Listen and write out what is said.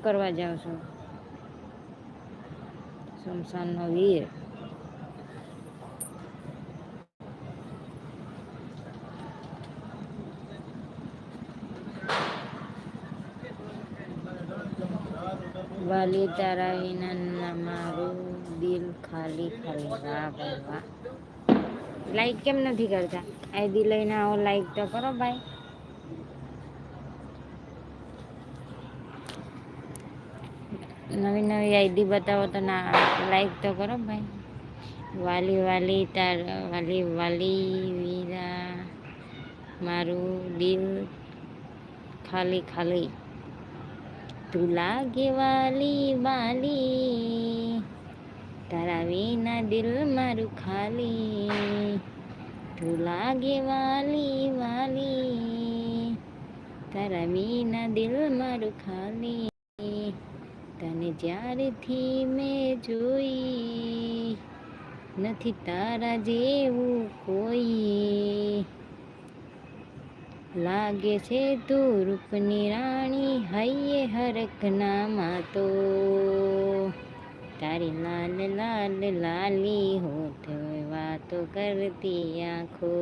કરવા જાવ છો? શમશાનનો વીર. વાલી તારા વિના મારું દિલ ખાલી ખાલી. વાહ ભાઈ વાહ. લાઈક કેમ નથી કરતા? આઈડી લઈને આવો, લાઈક તો કરો ભાઈ. નવી નવી આઈડી બતાવો તો ના લાઈક તો કરો ભાઈ. વાલી વાલી તાર વાલી વાલી વીરા મારું દિલ ખાલી ખાલી. તું લાગે વાલી વાલી તારા વિના દિલ મારું ખાલી. તું લાગે વાલી વાલી તારા વિના દિલ મારું ખાલી. તને જ્યારથી મેં જોઈ નથી તારા જેવું કોઈ. લાગે છે તું રૂપની રાણી હૈયે હરખનામાં તો. તારી લાલ લાલ લાલી હોઠ વાતો કરતી આંખો.